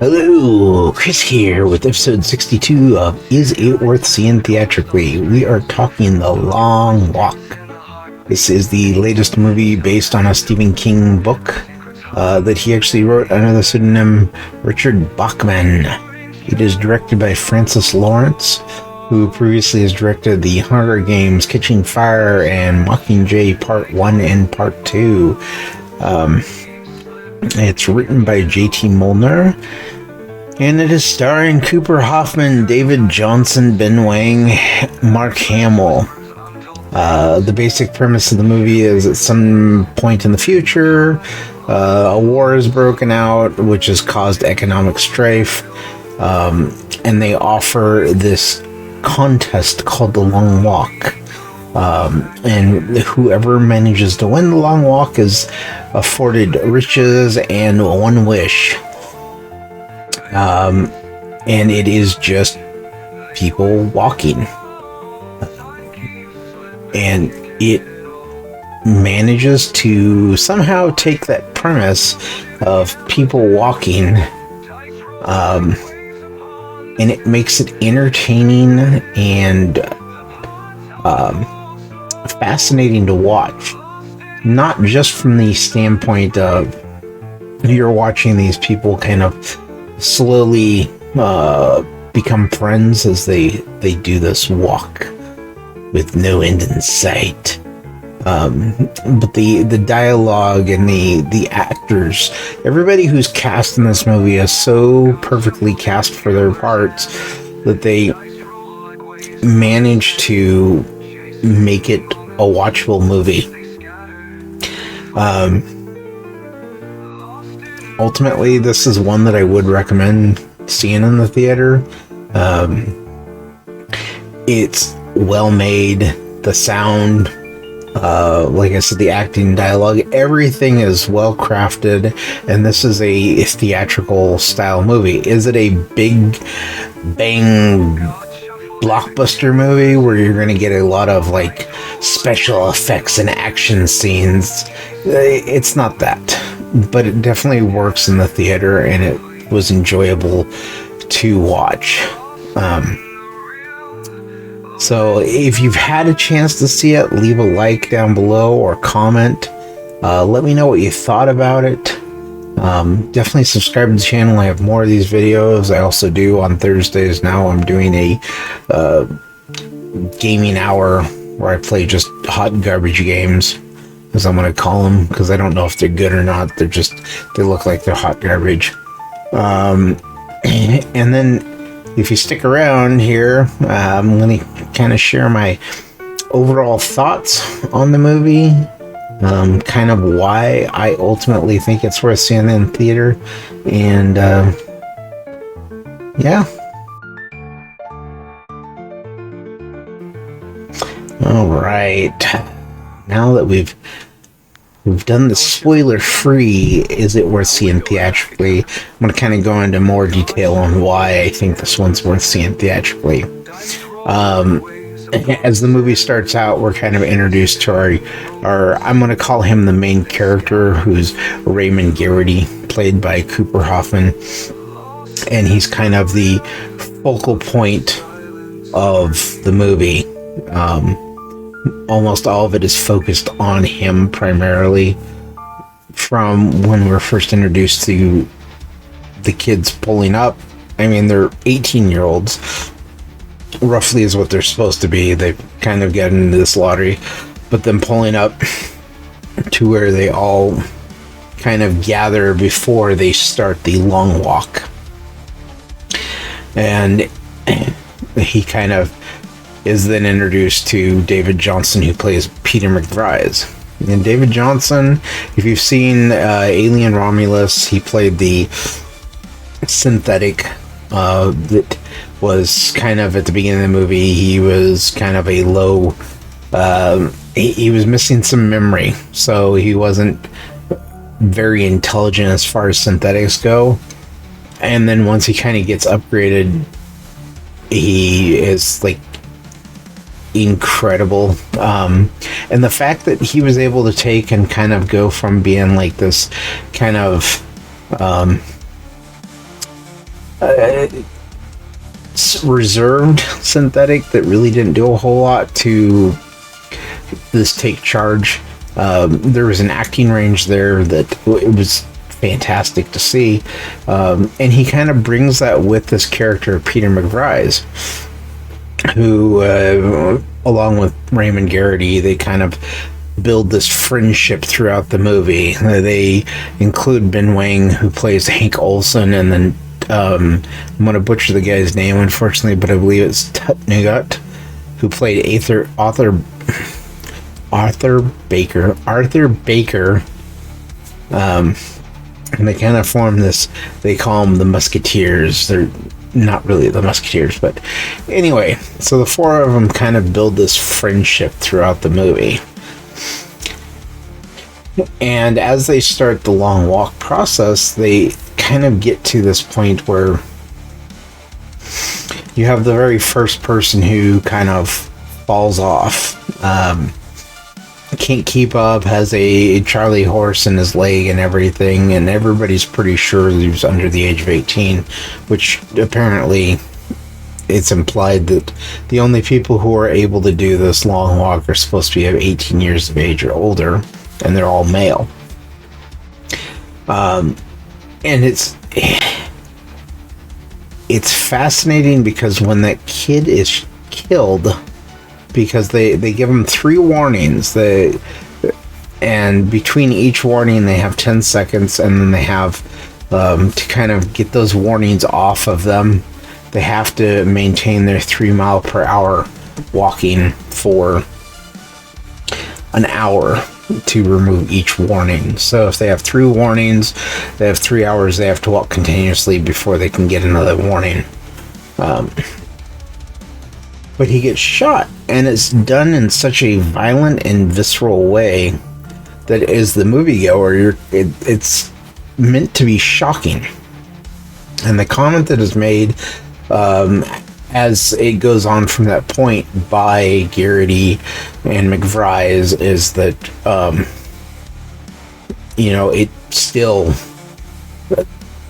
Hello, Chris here with episode 62 of Is It Worth Seeing Theatrically? We are talking The Long Walk. This is the latest movie based on a Stephen King book that he actually wrote under the pseudonym Richard Bachman. It is directed by Francis Lawrence, who previously has directed The Hunger Games, Catching Fire, and Mockingjay Part 1 and Part 2. It's written by J.T. Molnar, and it is starring Cooper Hoffman, David Jonsson, Ben Wang, Mark Hamill. The basic premise of the movie is at some point in the future, a war has broken out, which has caused economic strife, and they offer this contest called the Long Walk. And whoever manages to win the Long Walk is afforded riches and one wish. And it is just people walking. And it manages to somehow take that premise of people walking, and it makes it entertaining and fascinating to watch. Not just from the standpoint of you're watching these people kind of slowly become friends as they do this walk with no end in sight, but the dialogue and the actors, everybody who's cast in this movie is so perfectly cast for their parts that they manage to make it a watchable movie. Ultimately, this is one that I would recommend seeing in the theater. It's well made. The sound, like I said, the acting, dialogue, everything is well crafted, and this is a theatrical style movie. Is it a big bang blockbuster movie where you're going to get a lot of like special effects and action scenes? It's not that, but it definitely works in the theater, and it was enjoyable to watch. So if you've had a chance to see it, leave a like down below or comment. Let me know what you thought about it. Definitely subscribe to the channel. I have more of these videos. I also do on Thursdays now. I'm doing a gaming hour where I play just hot garbage games, as I'm going to call them, because I don't know if they're good or not. They look like they're hot garbage. And then if you stick around here, I'm going to kind of share my overall thoughts on the movie, kind of why I ultimately think it's worth seeing in theater, and yeah. All right. Now that we've done the spoiler-free, is it worth seeing theatrically? I'm going to kind of go into more detail on why I think this one's worth seeing theatrically. As the movie starts out, we're kind of introduced to our I'm going to call him the main character, who's Ray Garraty, played by Cooper Hoffman. And he's kind of the focal point of the movie. Almost all of it is focused on him primarily, from when we're first introduced to the kids pulling up. I mean, they're 18-year-olds, roughly is what they're supposed to be. They've kind of gotten into this lottery, but then pulling up to where they all kind of gather before they start the long walk. And he kind of is then introduced to David Jonsson, who plays Peter McVries. And David Jonsson, if you've seen Alien Romulus, he played the synthetic that was kind of at the beginning of the movie. He was kind of a low, he was missing some memory, so he wasn't very intelligent as far as synthetics go. And then once he kind of gets upgraded, he is like incredible. And the fact that he was able to take and kind of go from being like this kind of reserved synthetic that really didn't do a whole lot to this take charge. There was an acting range there that it was fantastic to see, and he kind of brings that with this character Peter McVries, who along with Raymond Garraty, they kind of build this friendship throughout the movie. They include Ben Wang, who plays Hank Olson, and then I'm going to butcher the guy's name, unfortunately, but I believe it's Tut Nugat, who played Arthur Baker. And they kind of form this, they call them the Musketeers. They're not really the Musketeers, but anyway, so the four of them kind of build this friendship throughout the movie. And as they start the long walk process, they kind of get to this point where you have the very first person who kind of falls off. Can't keep up, has a Charlie horse in his leg and everything, and everybody's pretty sure he was under the age of 18, which apparently it's implied that the only people who are able to do this long walk are supposed to be of 18 years of age or older, and they're all male. And it's fascinating because when that kid is killed, because they give them 3 warnings, and between each warning they have 10 seconds, and then they have to kind of get those warnings off of them, they have to maintain their 3-mile-per-hour walking for an hour to remove each warning. So if they have 3 warnings, they have 3 hours they have to walk continuously before they can get another warning. But he gets shot, and it's done in such a violent and visceral way that as the moviegoer, it's meant to be shocking. And the comment that is made as it goes on from that point by Garraty and McVries is that, it still,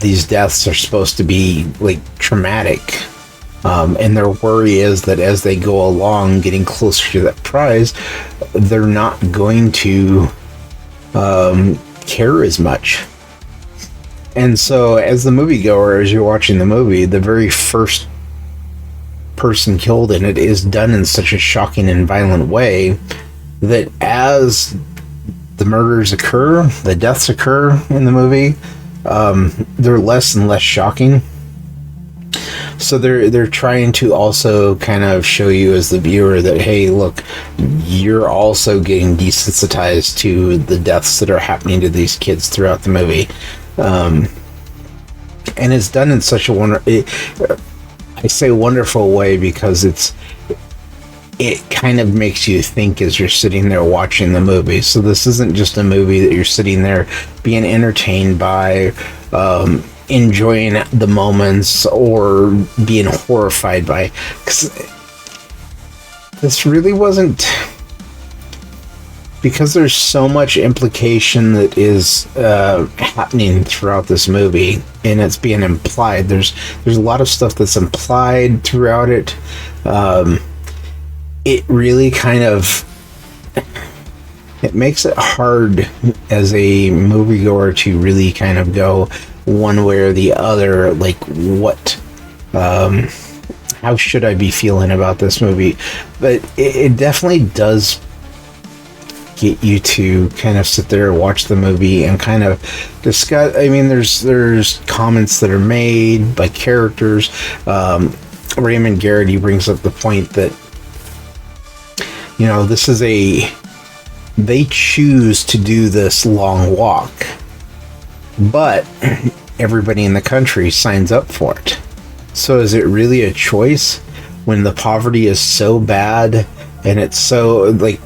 these deaths are supposed to be like traumatic. And their worry is that as they go along getting closer to that prize, they're not going to care as much. And so as the moviegoer, as you're watching the movie, the very first person killed in it is done in such a shocking and violent way that as the murders occur, the deaths occur in the movie, they're less and less shocking. So they're trying to also kind of show you as the viewer that, hey, look, you're also getting desensitized to the deaths that are happening to these kids throughout the movie. And it's done in such a I say wonderful way because it kind of makes you think as you're sitting there watching the movie. So this isn't just a movie that you're sitting there being entertained by, enjoying the moments, or being horrified by, because this really wasn't, because there's so much implication that is happening throughout this movie, and it's being implied. There's a lot of stuff that's implied throughout it. It really kind of, it makes it hard as a moviegoer to really kind of go one way or the other, like what, how should I be feeling about this movie? But it definitely does get you to kind of sit there and watch the movie and kind of discuss. I mean, there's comments that are made by characters. Raymond Garraty brings up the point that, this is they choose to do this long walk, but everybody in the country signs up for it. So is it really a choice when the poverty is so bad, and it's so, like,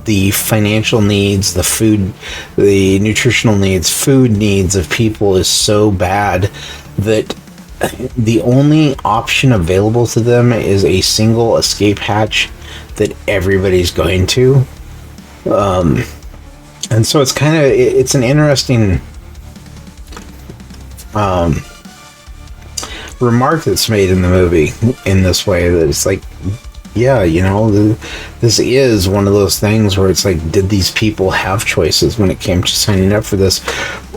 the financial needs, the food, the nutritional needs, food needs of people is so bad that the only option available to them is a single escape hatch that everybody's going to. And so it's kind of, it's an interesting remark that's made in the movie in this way, that it's like, yeah, you know, this is one of those things where it's like, did these people have choices when it came to signing up for this?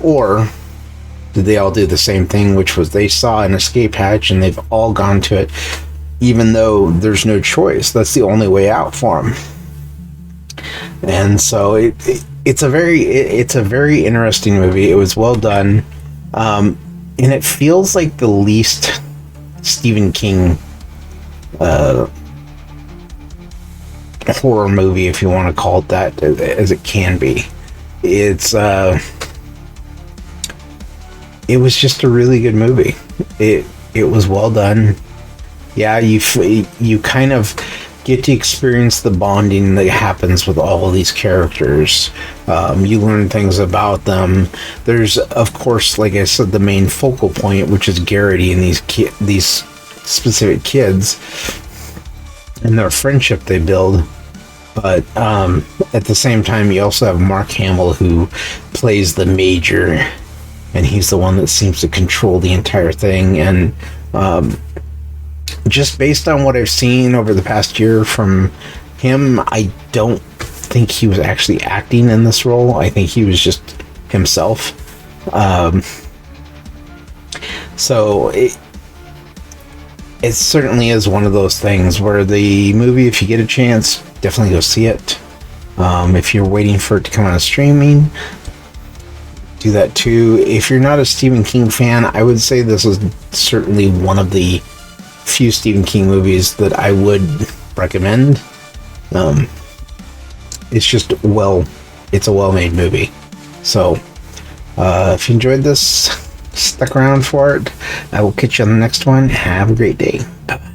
Or did they all do the same thing, which was they saw an escape hatch and they've all gone to it, even though there's no choice? That's the only way out for them. And so it's a very interesting movie. It was well done, and it feels like the least Stephen King horror movie, if you want to call it that, as it can be. It was just a really good movie. It was well done. Yeah, you kind of get to experience the bonding that happens with all of these characters. You learn things about them. There's, of course, like I said, the main focal point, which is Garraty and these specific kids and their friendship they build. But at the same time, you also have Mark Hamill, who plays the Major, and he's the one that seems to control the entire thing. And just based on what I've seen over the past year from him, I don't think he was actually acting in this role. I think he was just himself. So it certainly is one of those things where the movie, if you get a chance, definitely go see it. If you're waiting for it to come on streaming, do that too. If you're not a Stephen King fan, I would say this is certainly one of the few Stephen King movies that I would recommend. It's just it's a well-made movie. So if you enjoyed this, stuck around for it, I will catch you on the next one. Have a great day. Bye-bye.